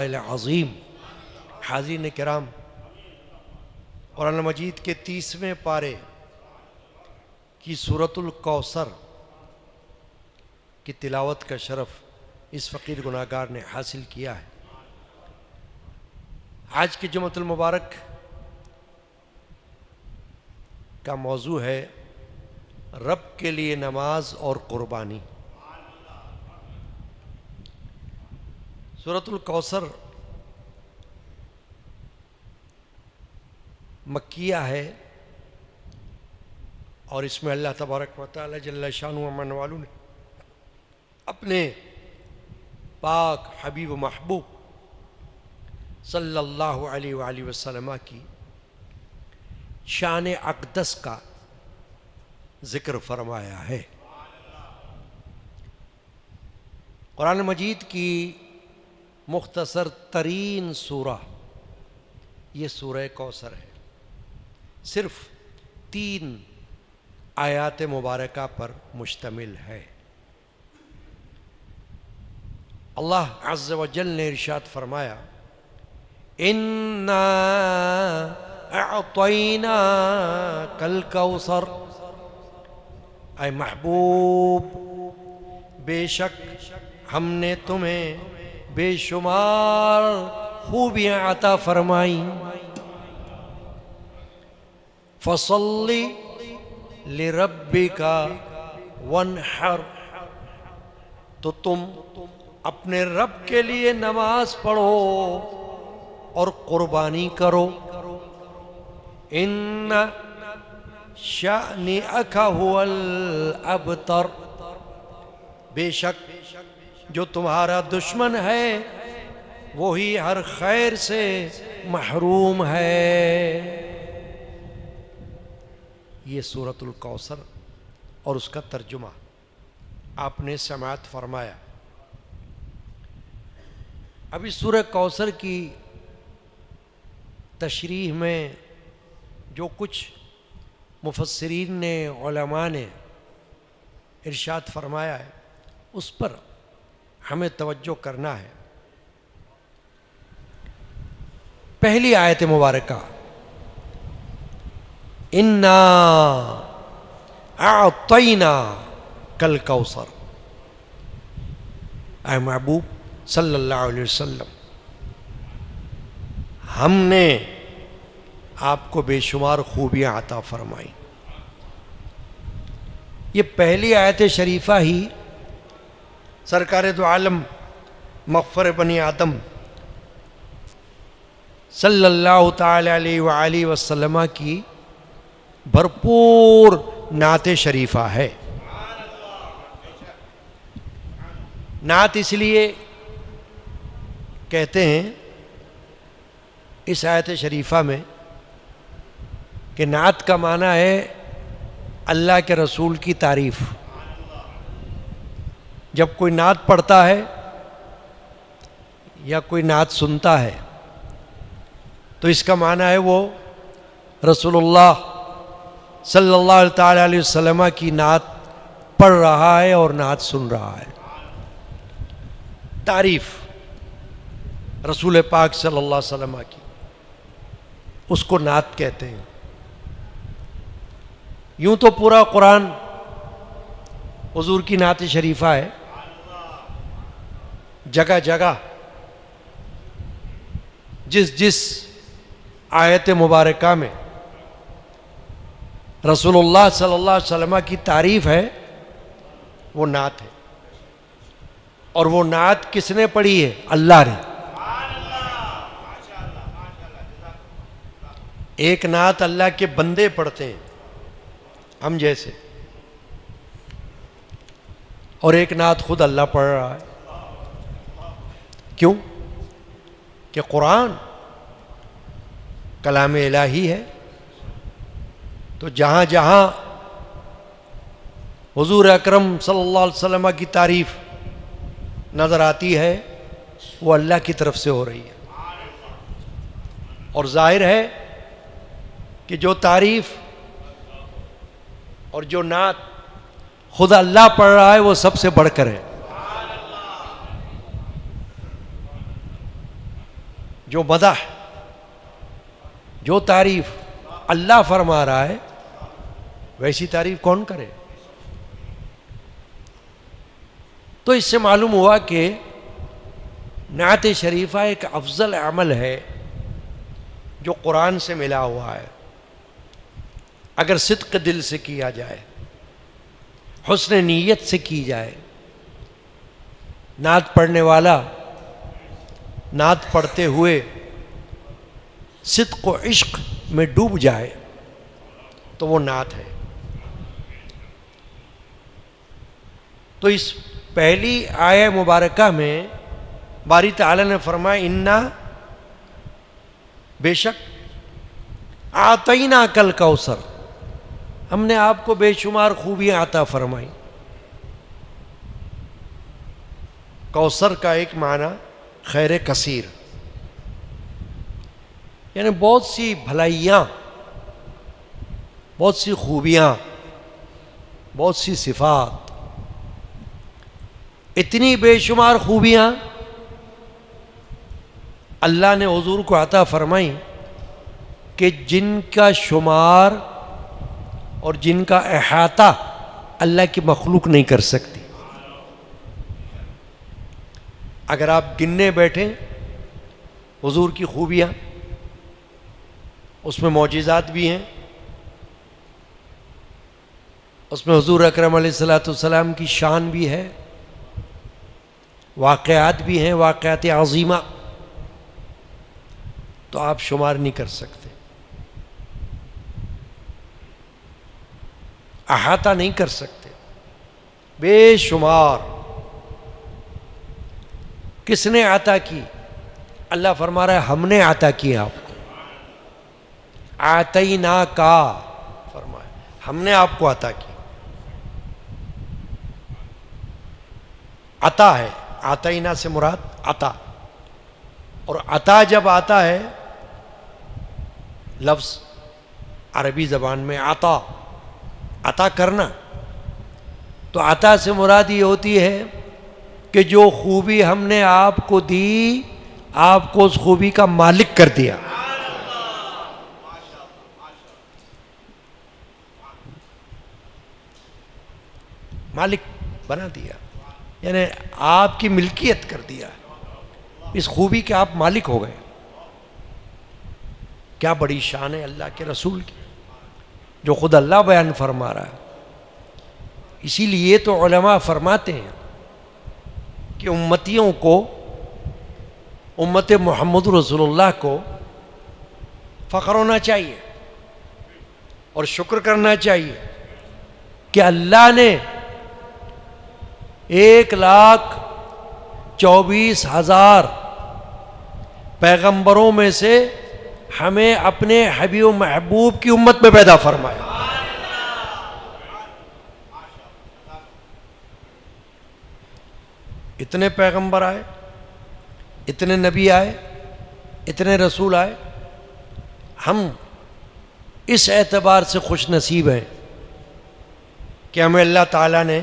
العظیم۔ حاضرین کرام، قرآن مجید کے 30ویں پارے کی سورۃ الکوثر کی تلاوت کا شرف اس فقیر گناہگار نے حاصل کیا ہے۔ آج کے جمعۃ المبارک کا موضوع ہے رب کے لیے نماز اور قربانی۔ سورۃ الکوثر مکیہ ہے اور اس میں اللہ تبارک و تعالی جل شانہ و من والو نے اپنے پاک حبیب و محبوب صلی اللہ علیہ وآلہ وسلم کی شان اقدس کا ذکر فرمایا ہے۔ قرآن مجید کی مختصر ترین سورہ یہ سورہ کوثر ہے، صرف 3 آیات مبارکہ پر مشتمل ہے۔ اللہ عز و جل نے ارشاد فرمایا، اِنَّا اعطیناک الکوثر، اے محبوب بے شک ہم نے تمہیں بے شمار خوبیاں عطا فرمائیں، فصل لربک وانحر، تو تم اپنے رب کے لیے نماز پڑھو اور قربانی کرو، ان شأنک ھو الابتر، بے شک جو تمہارا دشمن ہے وہی ہر خیر سے محروم ہے۔ یہ سورۃ الکوثر اور اس کا ترجمہ آپ نے سماعت فرمایا۔ اب اس سورہ کوثر کی تشریح میں جو کچھ مفسرین نے، علماء نے ارشاد فرمایا ہے اس پر ہمیں توجہ کرنا ہے۔ پہلی آیت مبارکہ اِنَّا اعطیناک الکوثر، اے محبوب صلی اللہ علیہ وسلم ہم نے آپ کو بے شمار خوبیاں عطا فرمائیں۔ یہ پہلی آیت شریفہ ہی سرکار دو عالم مغفر بنی آدم صلی اللہ تعالی علیہ وآلہ وسلم کی بھرپور نعت شریفہ ہے۔ نعت اس لیے کہتے ہیں اس آیت شریفہ میں کہ نعت کا معنی ہے اللہ کے رسول کی تعریف۔ جب کوئی نعت پڑھتا ہے یا کوئی نعت سنتا ہے تو اس کا معنی ہے وہ رسول اللہ صلی اللہ تعالی علیہ وسلم کی نعت پڑھ رہا ہے اور نعت سن رہا ہے۔ تعریف رسول پاک صلی اللہ علیہ وسلم کی، اس کو نعت کہتے ہیں۔ یوں تو پورا قرآن حضور کی نعت شریفہ ہے، جگہ جگہ جس آیت مبارکہ میں رسول اللہ صلی اللہ علیہ وسلم کی تعریف ہے وہ نعت ہے، اور وہ نعت کس نے پڑھی ہے؟ اللہ نے۔ ایک نعت اللہ کے بندے پڑھتے ہیں ہم جیسے، اور ایک نعت خود اللہ پڑھ رہا ہے۔ کیوں؟ کہ قرآن کلام الہی ہے، تو جہاں جہاں حضور اکرم صلی اللہ علیہ وسلم کی تعریف نظر آتی ہے وہ اللہ کی طرف سے ہو رہی ہے، اور ظاہر ہے کہ جو تعریف اور جو نعت خدا اللہ پڑھ رہا ہے وہ سب سے بڑھ کر ہے۔ جو مدح، جو تعریف اللہ فرما رہا ہے، ویسی تعریف کون کرے؟ تو اس سے معلوم ہوا کہ نعت شریفہ ایک افضل عمل ہے جو قرآن سے ملا ہوا ہے، اگر صدق دل سے کیا جائے، حسن نیت سے کی جائے، نعت پڑھنے والا نعت پڑھتے ہوئے صدق و عشق میں ڈوب جائے تو وہ نعت ہے۔ تو اس پہلی آیہ مبارکہ میں باری تعالیٰ نے فرمایا انا، بے شک، اعطیناک الکوثر، ہم نے آپ کو بے شمار خوبیاں عطا فرمائی۔ کوثر کا ایک معنی خیر کثیر، یعنی بہت سی بھلائیاں، بہت سی خوبیاں، بہت سی صفات، اتنی بے شمار خوبیاں اللہ نے حضور کو عطا فرمائی کہ جن کا شمار اور جن کا احاطہ اللہ کی مخلوق نہیں کر سکتی۔ اگر آپ گننے بیٹھیں حضور کی خوبیاں، اس میں معجزات بھی ہیں، اس میں حضور اکرم علیہ الصلوۃ والسلام کی شان بھی ہے، واقعات بھی ہیں، واقعات عظیمہ، تو آپ شمار نہیں کر سکتے، احاطہ نہیں کر سکتے، بے شمار۔ کس نے عطا کی؟ اللہ فرما رہا ہے ہم نے عطا کی آپ کو، اعطیناکا فرمایا، ہم نے آپ کو عطا کی۔ عطا ہے، اعطینا سے مراد عطا، اور عطا جب آتا ہے لفظ عربی زبان میں عطا، عطا کرنا، تو عطا سے مراد یہ ہوتی ہے کہ جو خوبی ہم نے آپ کو دی، آپ کو اس خوبی کا مالک کر دیا۔ مالک بنا دیا، یعنی آپ کی ملکیت کر دیا، اس خوبی کے آپ مالک ہو گئے۔ کیا بڑی شان ہے اللہ کے رسول کی، جو خود اللہ بیان فرما رہا ہے۔ اسی لیے تو علماء فرماتے ہیں کہ امتیوں کو، امت محمد رسول اللہ کو فخر ہونا چاہیے اور شکر کرنا چاہیے کہ اللہ نے 1,24,000 پیغمبروں میں سے ہمیں اپنے حبیب و محبوب کی امت میں پیدا فرمایا۔ اتنے پیغمبر آئے، اتنے نبی آئے، اتنے رسول آئے، ہم اس اعتبار سے خوش نصیب ہیں کہ ہمیں اللہ تعالیٰ نے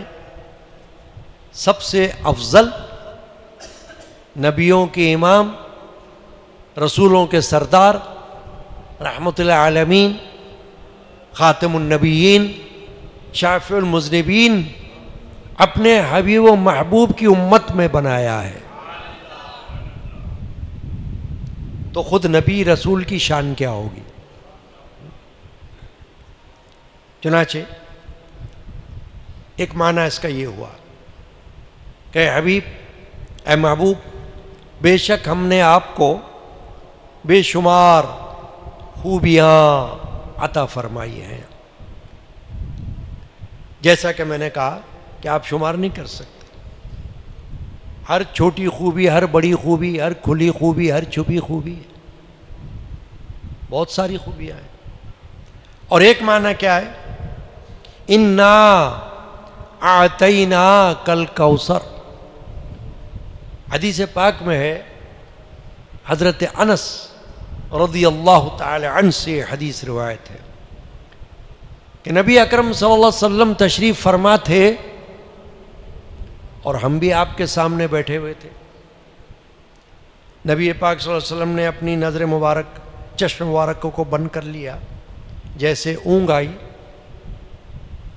سب سے افضل، نبیوں کے امام، رسولوں کے سردار، رحمت العالمین، خاتم النبیین، شافع المذنبین، اپنے حبیب و محبوب کی امت میں بنایا ہے۔ تو خود نبی رسول کی شان کیا ہوگی؟ چنانچہ ایک معنی اس کا یہ ہوا کہ حبیب، اے محبوب، بے شک ہم نے آپ کو بے شمار خوبیاں عطا فرمائی ہیں، جیسا کہ میں نے کہا کہ آپ شمار نہیں کر سکتے۔ ہر چھوٹی خوبی، ہر بڑی خوبی، ہر کھلی خوبی، ہر چھپی خوبی، بہت ساری خوبیاں ہیں۔ اور ایک معنی کیا ہے؟ انا اعطیناک الکوثر، حدیث پاک میں ہے، حضرت انس رضی اللہ تعالی عنہ سے حدیث روایت ہے کہ نبی اکرم صلی اللہ علیہ وسلم تشریف فرما تھے اور ہم بھی آپ کے سامنے بیٹھے ہوئے تھے۔ نبی پاک صلی اللہ علیہ وسلم نے اپنی نظر مبارک چشم مبارک کو بند کر لیا، جیسے اونگ آئی،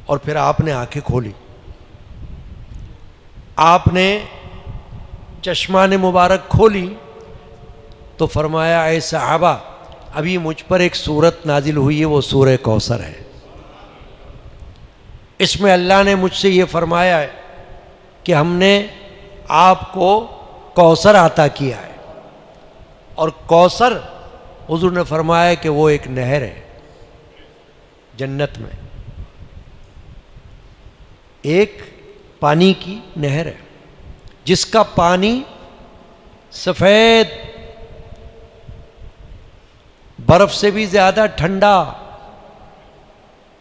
اور پھر آپ نے آنکھیں کھولی. آپ نے چشمان مبارک کھولی تو فرمایا اے صحابہ، ابھی مجھ پر ایک سورت نازل ہوئی ہے، وہ سورہ کوثر ہے. اس میں اللہ نے مجھ سے یہ فرمایا ہے کہ ہم نے آپ کو کوثر عطا کیا ہے. اور کوثر حضور نے فرمایا کہ وہ ایک نہر ہے جنت میں، ایک پانی کی نہر ہے جس کا پانی سفید، برف سے بھی زیادہ ٹھنڈا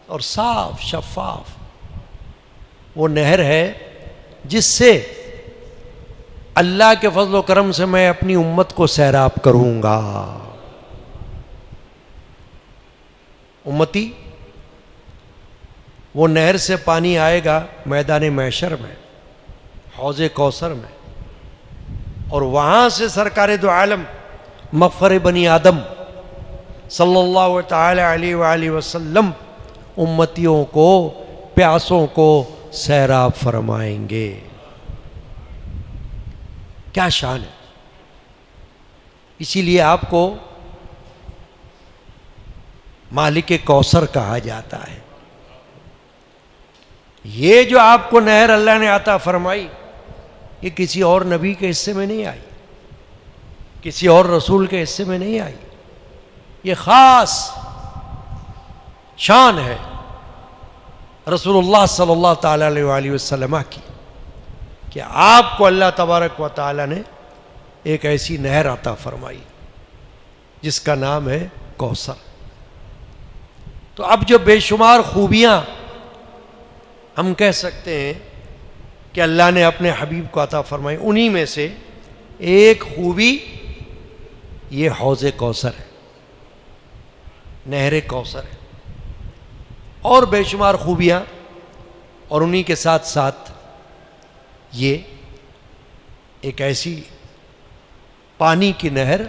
اور صاف شفاف وہ نہر ہے جس سے اللہ کے فضل و کرم سے میں اپنی امت کو سیراب کروں گا. امتی، وہ نہر سے پانی آئے گا میدان محشر میں، حوض کوثر میں، اور وہاں سے سرکار دو عالم مغفر بنی آدم صلی اللہ تعالی علیہ وآلہ وسلم امتیوں کو، پیاسوں کو سیراب فرمائیں گے. کیا شان ہے! اسی لیے آپ کو مالک کوثر کہا جاتا ہے. یہ جو آپ کو نہر اللہ نے عطا فرمائی، یہ کسی اور نبی کے حصے میں نہیں آئی، کسی اور رسول کے حصے میں نہیں آئی. یہ خاص شان ہے رسول اللہ صلی اللہ تعالی علیہ وآلہ وسلم کی، کہ آپ کو اللہ تبارک و تعالی نے ایک ایسی نہر عطا فرمائی جس کا نام ہے کوثر. تو اب جو بے شمار خوبیاں ہم کہہ سکتے ہیں کہ اللہ نے اپنے حبیب کو عطا فرمائی، انہی میں سے ایک خوبی یہ حوض کوثر ہے، نہر کوثر ہے. اور بے شمار خوبیاں، اور انہی کے ساتھ ساتھ یہ ایک ایسی پانی کی نہر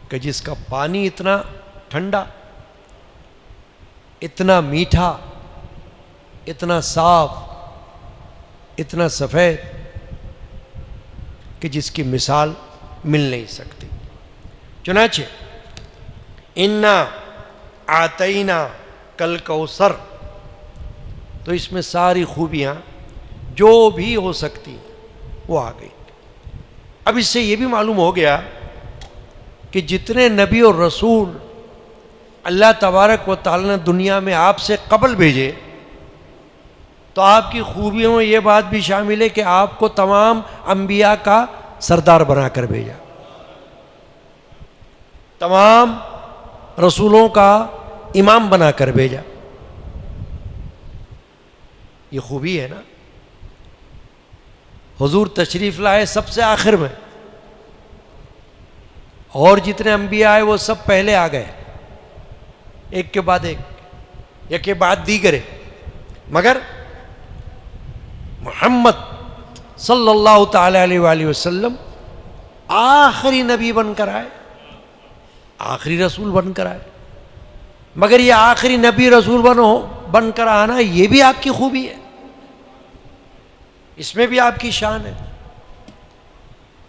کہ جس کا پانی اتنا ٹھنڈا، اتنا میٹھا، اتنا صاف، اتنا سفید کہ جس کی مثال مل نہیں سکتی. چنانچہ انا آتینا کل کوثر، تو اس میں ساری خوبیاں جو بھی ہو سکتی وہ آ گئی. اب اس سے یہ بھی معلوم ہو گیا کہ جتنے نبی اور رسول اللہ تبارک و تعالی نے دنیا میں آپ سے قبل بھیجے، تو آپ کی خوبیوں میں یہ بات بھی شامل ہے کہ آپ کو تمام انبیاء کا سردار بنا کر بھیجا، تمام رسولوں کا امام بنا کر بھیجا. یہ خوبی ہے نا. حضور تشریف لائے سب سے آخر میں، اور جتنے انبیاء آئے وہ سب پہلے آ گئے، ایک کے بعد ایک، یک کے بعد دیگرے، مگر محمد صلی اللہ تعالی علیہ وآلہ وسلم آخری نبی بن کر آئے، آخری رسول بن کر آئے. مگر یہ آخری نبی رسول بن کر آنا، یہ بھی آپ کی خوبی ہے، اس میں بھی آپ کی شان ہے.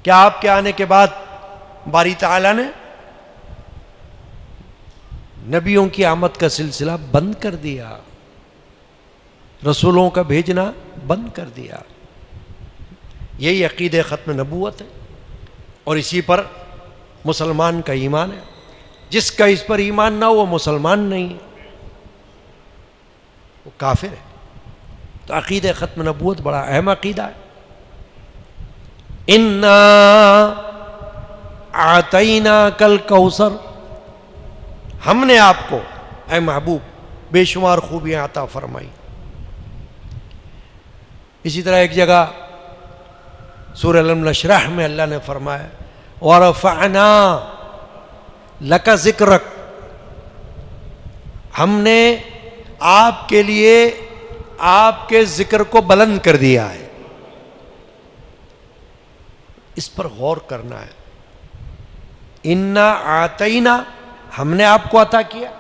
کیا آپ کے آنے کے بعد باری تعالیٰ نے نبیوں کی آمد کا سلسلہ بند کر دیا، رسولوں کا بھیجنا بند کر دیا. یہی عقید ختم نبوت ہے، اور اسی پر مسلمان کا ایمان ہے. جس کا اس پر ایمان نہ ہو وہ مسلمان نہیں ہے، وہ کافر ہے. تو عقید ختم نبوت بڑا اہم عقیدہ ہے. انا آتینا کل کوثر، ہم نے آپ کو اے محبوب بے شمار خوبیاں عطا فرمائی. اسی طرح ایک جگہ سورہ الم نشرح میں اللہ نے فرمایا ورفعنا لک ذکرک، ہم نے آپ کے لیے آپ کے ذکر کو بلند کر دیا ہے. اس پر غور کرنا ہے. انا آتینا ہم نے آپ کو عطا کیا،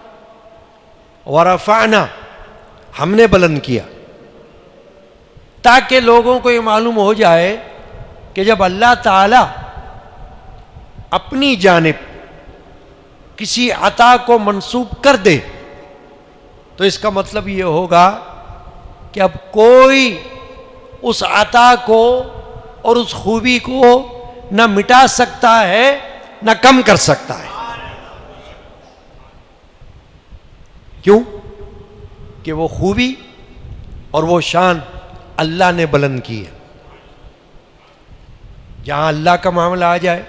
ورفعنا ہم نے بلند کیا، تاکہ لوگوں کو یہ معلوم ہو جائے کہ جب اللہ تعالی اپنی جانب کسی عطا کو منسوب کر دے تو اس کا مطلب یہ ہوگا کہ اب کوئی اس عطا کو اور اس خوبی کو نہ مٹا سکتا ہے نہ کم کر سکتا ہے۔ کیوں؟ کہ وہ خوبی اور وہ شان اللہ نے بلند کی ہے۔ جہاں اللہ کا معاملہ آ جائے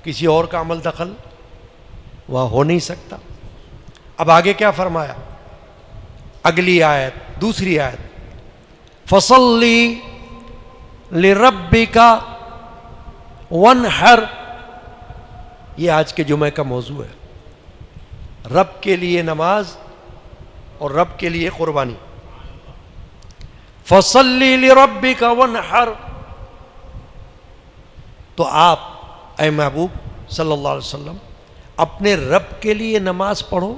کسی اور کا عمل دخل وہاں ہو نہیں سکتا۔ اب آگے کیا فرمایا؟ اگلی آیت، دوسری آیت، فصلی لربک وانحر، یہ آج کے جمعے کا موضوع ہے، رب کے لیے نماز اور رب کے لیے قربانی۔ فصلی لربک وانحر، تو آپ اے محبوب صلی اللہ علیہ وسلم اپنے رب کے لیے نماز پڑھو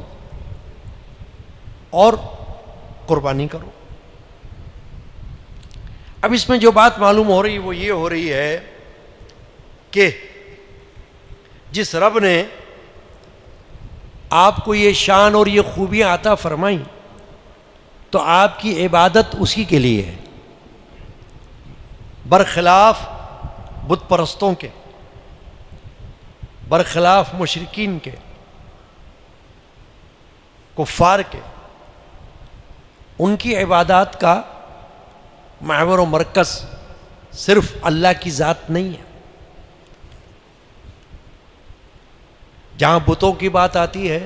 اور قربانی کرو۔ اب اس میں جو بات معلوم ہو رہی وہ یہ ہو رہی ہے کہ جس رب نے آپ کو یہ شان اور یہ خوبیاں عطا فرمائیں تو آپ کی عبادت اسی کے لیے ہے، برخلاف بت پرستوں کے، برخلاف مشرکین کے، کفار کے۔ ان کی عبادات کا محور و مرکز صرف اللہ کی ذات نہیں ہے۔ جہاں بتوں کی بات آتی ہے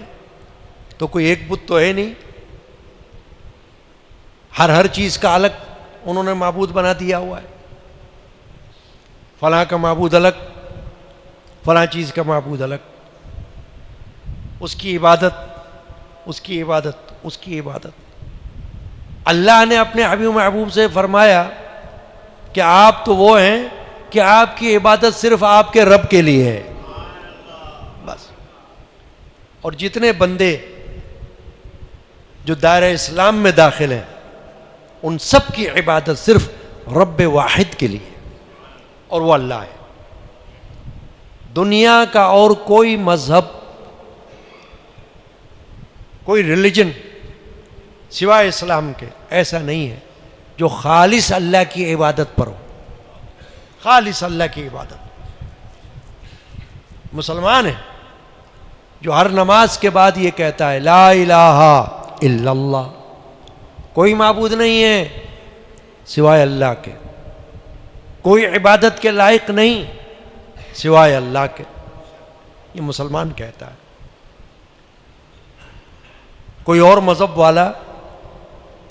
تو کوئی ایک بت تو ہے نہیں، ہر چیز کا الگ انہوں نے معبود بنا دیا ہوا ہے، فلاں کا معبود الگ، فلاں چیز کا معبود الگ، اس کی عبادت، اس کی عبادت، اس کی عبادت۔ اللہ نے اپنے حبیب محبوب سے فرمایا کہ آپ تو وہ ہیں کہ آپ کی عبادت صرف آپ کے رب کے لیے ہے بس۔ اور جتنے بندے جو دائرہ اسلام میں داخل ہیں ان سب کی عبادت صرف رب واحد کے لیے، اور وہ اللہ ہے۔ دنیا کا اور کوئی مذہب، کوئی ریلیجن سوائے اسلام کے ایسا نہیں ہے جو خالص اللہ کی عبادت پر ہو، خالص اللہ کی عبادت۔ مسلمان ہے جو ہر نماز کے بعد یہ کہتا ہے لا الہ الا اللہ، کوئی معبود نہیں ہے سوائے اللہ کے، کوئی عبادت کے لائق نہیں سوائے اللہ کے، یہ مسلمان کہتا ہے۔ کوئی اور مذہب والا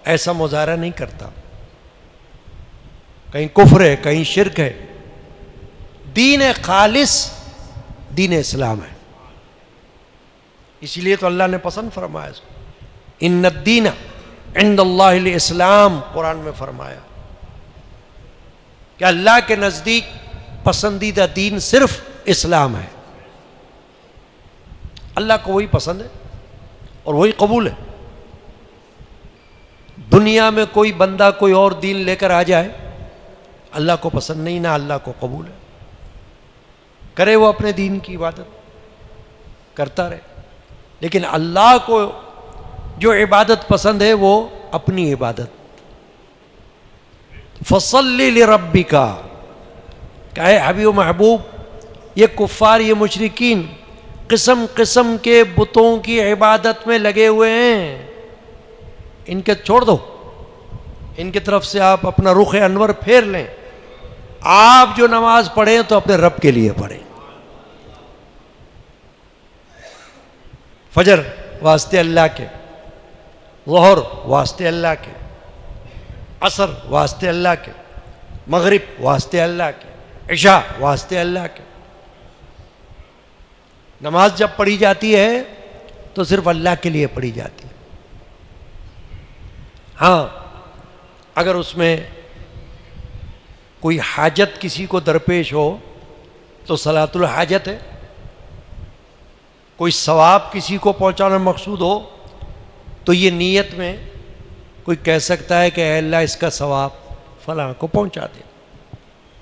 ایسا مظاہرہ نہیں کرتا، کہیں کفر ہے، کہیں شرک ہے۔ دین خالص دین اسلام ہے، اسی لیے تو اللہ نے پسند فرمایا اس کو، ان الدین عند اللہ الاسلام، قرآن میں فرمایا کہ اللہ کے نزدیک پسندیدہ دین صرف اسلام ہے۔ اللہ کو وہی پسند ہے اور وہی قبول ہے۔ دنیا میں کوئی بندہ کوئی اور دین لے کر آ جائے، اللہ کو پسند نہیں، نہ اللہ کو قبول ہے۔ کرے وہ اپنے دین کی عبادت کرتا رہے، لیکن اللہ کو جو عبادت پسند ہے وہ اپنی عبادت۔ فصلی لربک، کہ اے حبیب محبوب یہ کفار، یہ مشرکین قسم قسم کے بتوں کی عبادت میں لگے ہوئے ہیں، ان کے چھوڑ دو، ان کی طرف سے آپ اپنا رخ انور پھیر لیں۔ آپ جو نماز پڑھیں تو اپنے رب کے لیے پڑھیں۔ فجر واسطے اللہ کے، ظہر واسطے اللہ کے، عصر واسطے اللہ کے، مغرب واسطے اللہ کے، عشاء واسطے اللہ کے۔ نماز جب پڑھی جاتی ہے تو صرف اللہ کے لیے پڑھی جاتی ہے۔ ہاں اگر اس میں کوئی حاجت کسی کو درپیش ہو تو صلاۃ الحاجت ہے، کوئی ثواب کسی کو پہنچانا مقصود ہو تو یہ نیت میں کوئی کہہ سکتا ہے کہ اے اللہ اس کا ثواب فلاں کو پہنچا دے.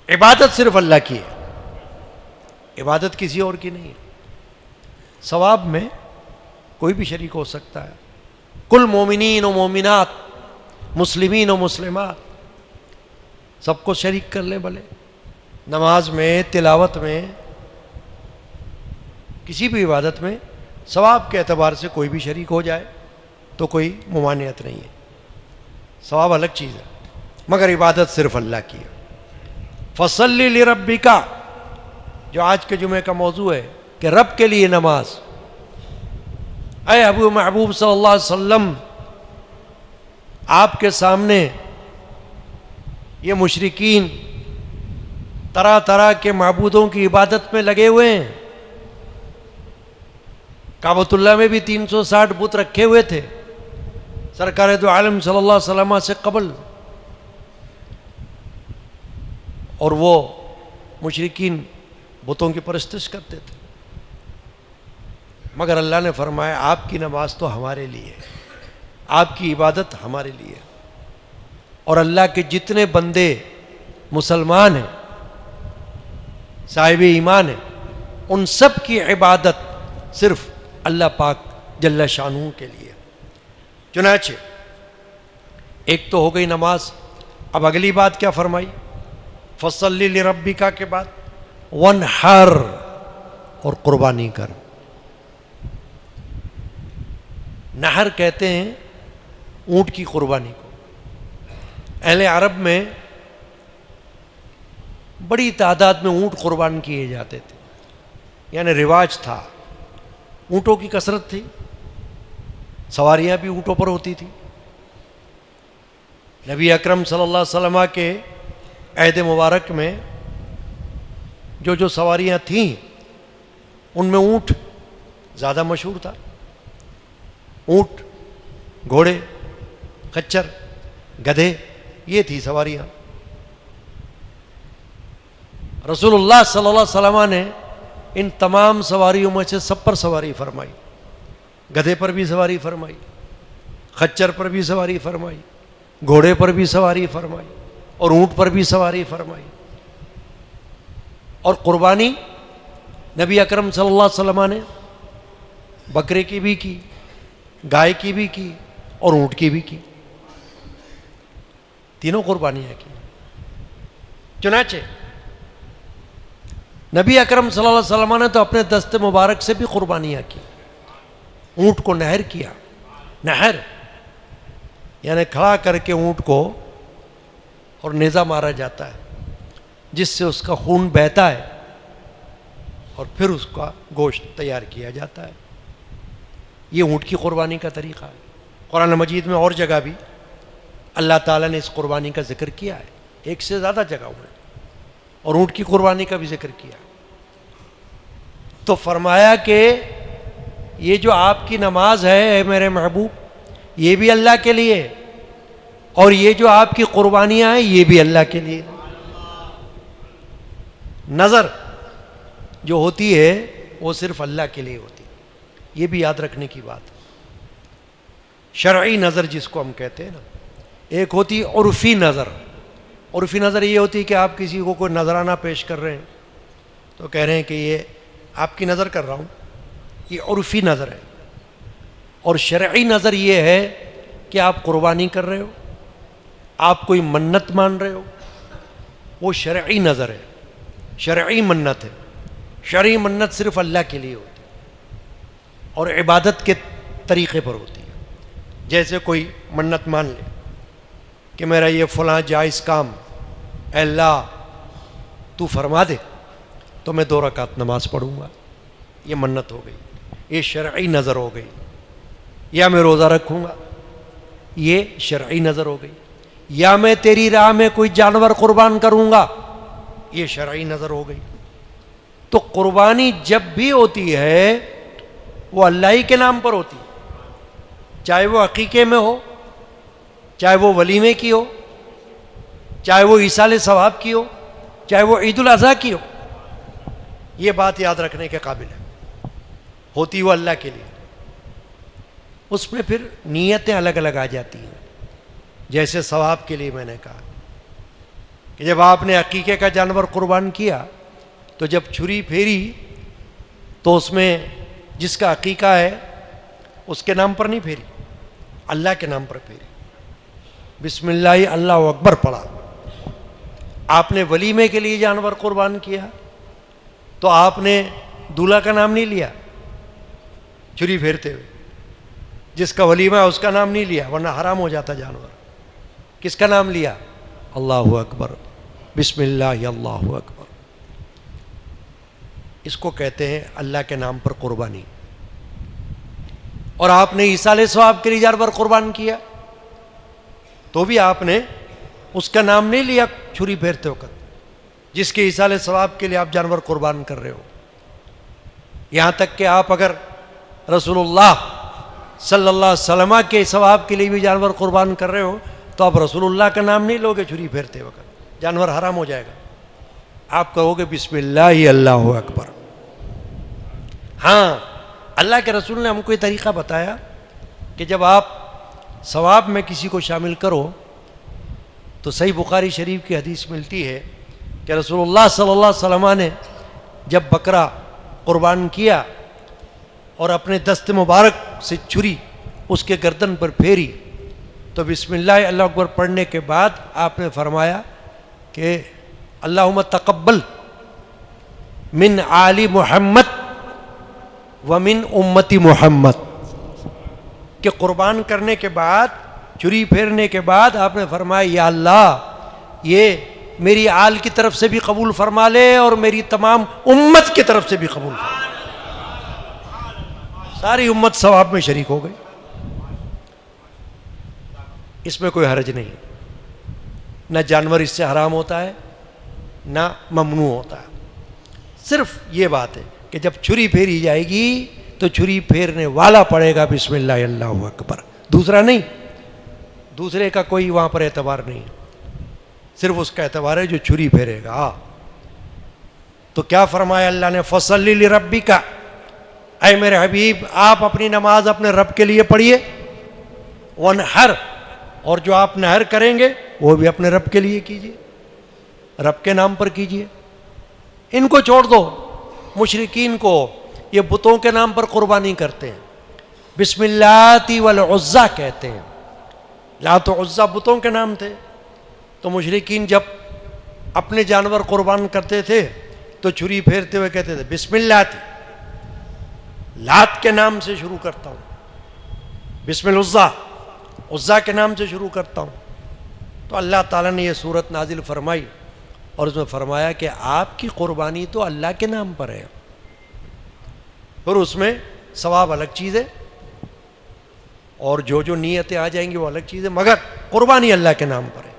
عبادت صرف اللہ کی ہے، عبادت کسی اور کی نہیں ہے. ثواب میں کوئی بھی شریک ہو سکتا ہے. کل مومنین و مومنات، مسلمین و مسلمات، سب کو شریک کر لیں بھلے. نماز میں، تلاوت میں، کسی بھی عبادت میں ثواب کے اعتبار سے کوئی بھی شریک ہو جائے تو کوئی ممانعت نہیں ہے. ثواب الگ چیز ہے، مگر عبادت صرف اللہ کی ہے. فصلی لربک، جو آج کے جمعے کا موضوع ہے کہ رب کے لیے نماز. اے ابو محبوب صلی اللہ علیہ وسلم، آپ کے سامنے یہ مشرکین طرح طرح کے معبودوں کی عبادت میں لگے ہوئے ہیں. کعبۃ اللہ میں بھی 360 بت رکھے ہوئے تھے سرکار دو عالم صلی اللہ علیہ وسلم سے قبل، اور وہ مشرکین بتوں کی پرستش کرتے تھے. مگر اللہ نے فرمایا آپ کی نماز تو ہمارے لیے، آپ کی عبادت ہمارے لیے. اور اللہ کے جتنے بندے مسلمان ہیں، صاحب ایمان ہیں، ان سب کی عبادت صرف اللہ پاک جل شانہ کے لیے. چنانچہ ایک تو ہو گئی نماز. اب اگلی بات کیا فرمائی؟ فصلی لربک کے بعد وانحر، اور قربانی کر. نحر کہتے ہیں اونٹ کی قربانی کو. اہل عرب میں بڑی تعداد میں اونٹ قربان کیے جاتے تھے، یعنی رواج تھا. اونٹوں کی کثرت تھی، سواریاں بھی اونٹوں پر ہوتی تھی. نبی اکرم صلی اللہ علیہ وسلم کے عہد مبارک میں جو سواریاں تھیں ان میں اونٹ زیادہ مشہور تھا. اونٹ، گھوڑے، خچر، گدھے، یہ تھی سواریاں. رسول اللہ صلی اللہ علیہ وسلم نے ان تمام سواریوں میں سے سب پر سواری فرمائی. گدھے پر بھی سواری فرمائی، خچر پر بھی سواری فرمائی، گھوڑے پر بھی سواری فرمائی، اور اونٹ پر بھی سواری فرمائی. اور قربانی نبی اکرم صلی اللہ علیہ وسلم نے بکرے کی بھی کی، گائے کی بھی کی، اور اونٹ کی بھی کی. تینوں قربانیاں کی. چنانچہ نبی اکرم صلی اللہ علیہ وسلم نے تو اپنے دست مبارک سے بھی قربانیاں کی. اونٹ کو نہر کیا. نہر یعنی کھڑا کر کے اونٹ کو اور نیزہ مارا جاتا ہے جس سے اس کا خون بہتا ہے اور پھر اس کا گوشت تیار کیا جاتا ہے. یہ اونٹ کی قربانی کا طریقہ ہے. قرآن مجید میں اور جگہ بھی اللہ تعالیٰ نے اس قربانی کا ذکر کیا ہے، ایک سے زیادہ جگہوں میں، اور اونٹ کی قربانی کا بھی ذکر کیا. تو فرمایا کہ یہ جو آپ کی نماز ہے اے میرے محبوب، یہ بھی اللہ کے لیے، اور یہ جو آپ کی قربانیاں ہیں یہ بھی اللہ کے لیے. نظر جو ہوتی ہے وہ صرف اللہ کے لیے ہوتی ہے، یہ بھی یاد رکھنے کی بات ہے. شرعی نظر جس کو ہم کہتے ہیں نا، ایک ہوتی ہے عرفی نظر. عرفی نظر یہ ہوتی ہے کہ آپ کسی کو کوئی نذرانہ پیش کر رہے ہیں تو کہہ رہے ہیں کہ یہ آپ کی نظر کر رہا ہوں، یہ عرفی نظر ہے. اور شرعی نظر یہ ہے کہ آپ قربانی کر رہے ہو، آپ کوئی منت مان رہے ہو، وہ شرعی نظر ہے، شرعی منت ہے. شرعی منت صرف اللہ کے لیے ہوتی ہے اور عبادت کے طریقے پر ہوتی ہے. جیسے کوئی منت مان لے کہ میرا یہ فلاں جائز کام اے اللہ تو فرما دے تو میں 2 رکعت نماز پڑھوں گا، یہ منت ہو گئی، یہ شرعی نظر ہو گئی. یا میں روزہ رکھوں گا، یہ شرعی نظر ہو گئی. یا میں تیری راہ میں کوئی جانور قربان کروں گا، یہ شرعی نظر ہو گئی. تو قربانی جب بھی ہوتی ہے وہ اللہ ہی کے نام پر ہوتی ہے، چاہے وہ عقیقے میں ہو، چاہے وہ ولیمے کی ہو، چاہے وہ ایصال ثواب کی ہو، چاہے وہ عید الاضحیٰ کی ہو. یہ بات یاد رکھنے کے قابل ہے. ہوتی وہ اللہ کے لیے، اس میں پھر نیتیں الگ الگ آ جاتی ہیں. جیسے ثواب کے لیے میں نے کہا کہ جب آپ نے عقیقے کا جانور قربان کیا تو جب چھری پھیری تو اس میں جس کا عقیقہ ہے اس کے نام پر نہیں پھیری، اللہ کے نام پر پھیری. بسم اللہ اللہ اکبر پڑھا. آپ نے ولیمے کے لیے جانور قربان کیا تو آپ نے دولہا کا نام نہیں لیا چھری پھیرتے ہوئے، جس کا ولیمہ ہے اس کا نام نہیں لیا ورنہ حرام ہو جاتا جانور. کس کا نام لیا؟ اللہ اکبر، بسم اللہ اللہ اکبر. اس کو کہتے ہیں اللہ کے نام پر قربانی. اور آپ نے ایصال ثواب کے لیے جانور قربان کیا تو بھی آپ نے اس کا نام نہیں لیا چھری پھیرتے وقت جس کے ایصال ثواب کے لیے آپ جانور قربان کر رہے ہو. یہاں تک کہ آپ اگر رسول اللہ صلی اللہ علیہ وسلم کے ثواب کے لیے بھی جانور قربان کر رہے ہو تو آپ رسول اللہ کا نام نہیں لوگے چھری پھیرتے وقت، جانور حرام ہو جائے گا. آپ کہو گے بسم اللہ اللہ اکبر. ہاں، اللہ کے رسول نے ہم کو یہ طریقہ بتایا کہ جب آپ ثواب میں کسی کو شامل کرو تو صحیح بخاری شریف کی حدیث ملتی ہے کہ رسول اللہ صلی اللہ علیہ وسلم نے جب بکرا قربان کیا اور اپنے دست مبارک سے چھری اس کے گردن پر پھیری تو بسم اللہ اللہ اکبر پڑھنے کے بعد آپ نے فرمایا کہ اللہم تقبل من آل محمد ومن امتی محمد، کہ قربان کرنے کے بعد چھری پھیرنے کے بعد آپ نے فرمایا یا اللہ یہ میری آل کی طرف سے بھی قبول فرما لے اور میری تمام امت کی طرف سے بھی قبول فرما لے. ساری امت ثواب میں شریک ہو گئی. اس میں کوئی حرج نہیں، نہ جانور اس سے حرام ہوتا ہے نہ ممنوع ہوتا ہے. صرف یہ بات ہے کہ جب چھری پھیری جائے گی تو چھری پھیرنے والا پڑے گا بسم اللہ اللہ اکبر، دوسرا نہیں. دوسرے کا کوئی وہاں پر اعتبار نہیں، صرف اس کا اعتبار ہے جو چھری پھیرے گا. تو کیا فرمایا اللہ نے؟ فصلی لربک، اے میرے حبیب آپ اپنی نماز اپنے رب کے لیے پڑھیے. ونحر، اور جو آپ نحر کریں گے وہ بھی اپنے رب کے لیے کیجیے، رب کے نام پر کیجیے. ان کو چھوڑ دو، مشرکین کو یہ بتوں کے نام پر قربانی کرتے ہیں، بسم اللہ والعزیٰ کہتے ہیں. لات و عزیٰ بتوں کے نام تھے. تو مشرکین جب اپنے جانور قربان کرتے تھے تو چھری پھیرتے ہوئے کہتے تھے بسم اللہ لات کے نام سے شروع کرتا ہوں، بسم العزیٰ عزیٰ کے نام سے شروع کرتا ہوں. تو اللہ تعالیٰ نے یہ صورت نازل فرمائی اور اس میں فرمایا کہ آپ کی قربانی تو اللہ کے نام پر ہے، پھر اس میں ثواب الگ چیز ہے اور جو نیتیں آ جائیں گی وہ الگ چیز ہے، مگر قربانی اللہ کے نام پر ہے.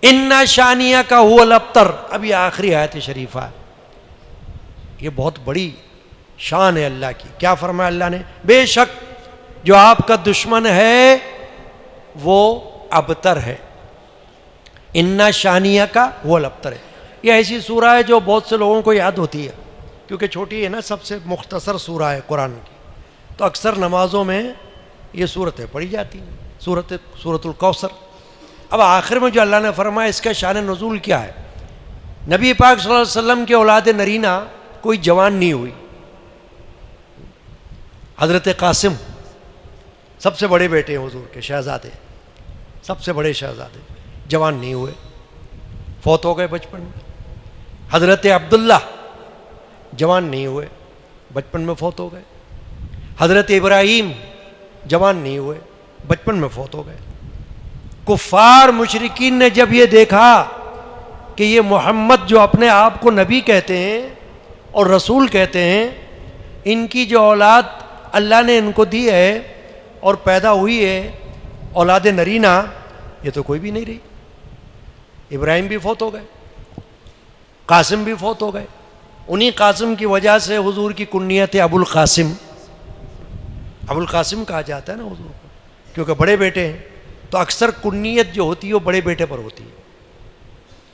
اِنَّ شَانِئَكَ هُوَ الْأَبْتَرُ، اب یہ آخری آیت شریفہ ہے، یہ بہت بڑی شان ہے اللہ کی. کیا فرمایا اللہ نے؟ بے شک جو آپ کا دشمن ہے وہ ابتر ہے. اِنَّ شَانِئَكَ هُوَ الْأَبْتَرُ، یہ ایسی سورہ ہے جو بہت سے لوگوں کو یاد ہوتی ہے کیونکہ چھوٹی ہے نا، سب سے مختصر سورہ ہے قرآن کی، تو اکثر نمازوں میں یہ صورتیں پڑھی جاتی ہیں، سورۃ الکوثر. اب آخر میں جو اللہ نے فرمایا اس کا شان نزول کیا ہے؟ نبی پاک صلی اللہ علیہ وسلم کے اولاد نرینہ کوئی جوان نہیں ہوئی. حضرت قاسم سب سے بڑے بیٹے ہیں حضور کے، شہزادے، سب سے بڑے شہزادے، جوان نہیں ہوئے، فوت ہو گئے بچپن میں. حضرت عبداللہ جوان نہیں ہوئے، بچپن میں فوت ہو گئے. حضرت ابراہیم جوان نہیں ہوئے، بچپن میں فوت ہو گئے. کفار مشرکین نے جب یہ دیکھا کہ یہ محمد جو اپنے آپ کو نبی کہتے ہیں اور رسول کہتے ہیں، ان کی جو اولاد اللہ نے ان کو دی ہے اور پیدا ہوئی ہے اولاد نرینہ، یہ تو کوئی بھی نہیں رہی. ابراہیم بھی فوت ہو گئے، قاسم بھی فوت ہو گئے. انہی قاسم کی وجہ سے حضور کی کنیت ابو القاسم، ابو القاسم کہا جاتا ہے نا حضور کو، کیونکہ بڑے بیٹے ہیں تو اکثر کنیت جو ہوتی ہے وہ بڑے بیٹے پر ہوتی ہے،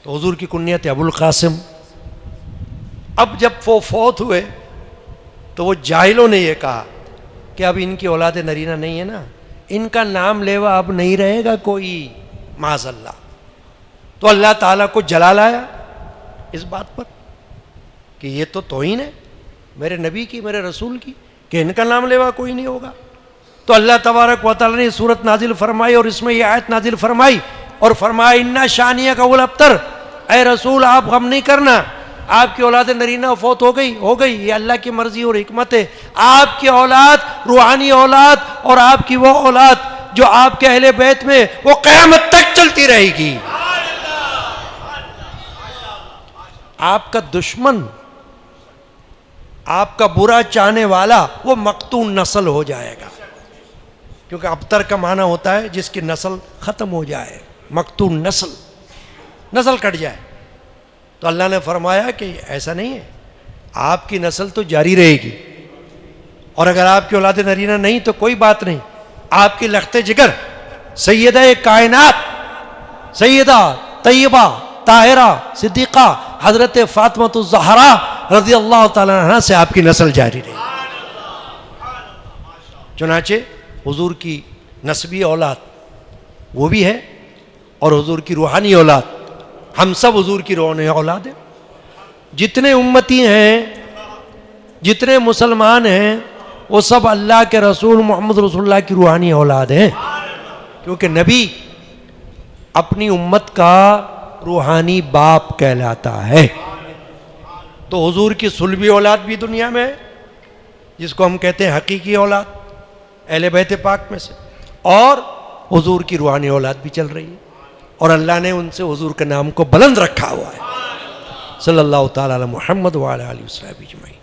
تو حضور کی کنیت ابو القاسم. اب جب وہ فوت ہوئے تو وہ جاہلوں نے یہ کہا کہ اب ان کی اولاد نرینہ نہیں ہے نا، ان کا نام لیوا اب نہیں رہے گا کوئی، معاذ اللہ۔ تو اللہ تعالیٰ کو جلال آیا اس بات پر کہ یہ تو توہین ہے میرے نبی کی، میرے رسول کی، کہ ان کا نام لیوا کوئی نہیں ہوگا۔ تو اللہ تبارک و تعالیٰ نے سورت نازل فرمائی اور اس میں یہ آیت نازل فرمائی اور فرمایا انا شانیہ کا ابتر، اے رسول آپ غم نہیں کرنا، آپ کی اولاد نرینہ فوت ہو گئی یہ اللہ کی مرضی اور حکمت ہے۔ آپ کی اولاد، روحانی اولاد اور آپ کی وہ اولاد جو آپ کے اہل بیت میں، وہ قیامت تک چلتی رہے گی۔ آپ کا دشمن، آپ کا برا چاہنے والا، وہ مقطوع نسل ہو جائے گا، کیونکہ ابتر کا معنی ہوتا ہے جس کی نسل ختم ہو جائے، مقطوع نسل کٹ جائے۔ تو اللہ نے فرمایا کہ ایسا نہیں ہے، آپ کی نسل تو جاری رہے گی، اور اگر آپ کی اولاد نرینہ نہیں تو کوئی بات نہیں، آپ کی لخت جگر سیدہ کائنات، سیدہ طیبہ طاہرہ صدیقہ حضرت فاطمہ الزہرا رضی اللہ تعالیٰ عنہ سے آپ کی نسل جاری رہے گی۔ چنانچہ حضور کی نسبی اولاد وہ بھی ہے، اور حضور کی روحانی اولاد، ہم سب حضور کی روحانی اولاد ہیں۔ جتنے امتی ہیں، جتنے مسلمان ہیں، وہ سب اللہ کے رسول محمد رسول اللہ کی روحانی اولاد ہیں، کیونکہ نبی اپنی امت کا روحانی باپ کہلاتا ہے۔ تو حضور کی صلبی اولاد بھی دنیا میں ہے، جس کو ہم کہتے ہیں حقیقی اولاد اہل بیت پاک میں سے، اور حضور کی روحانی اولاد بھی چل رہی ہے، اور اللہ نے ان سے حضور کے نام کو بلند رکھا ہوا ہے۔ صلی اللہ تعالی علی محمد وعلی آلہ وصحبہ اجمعین۔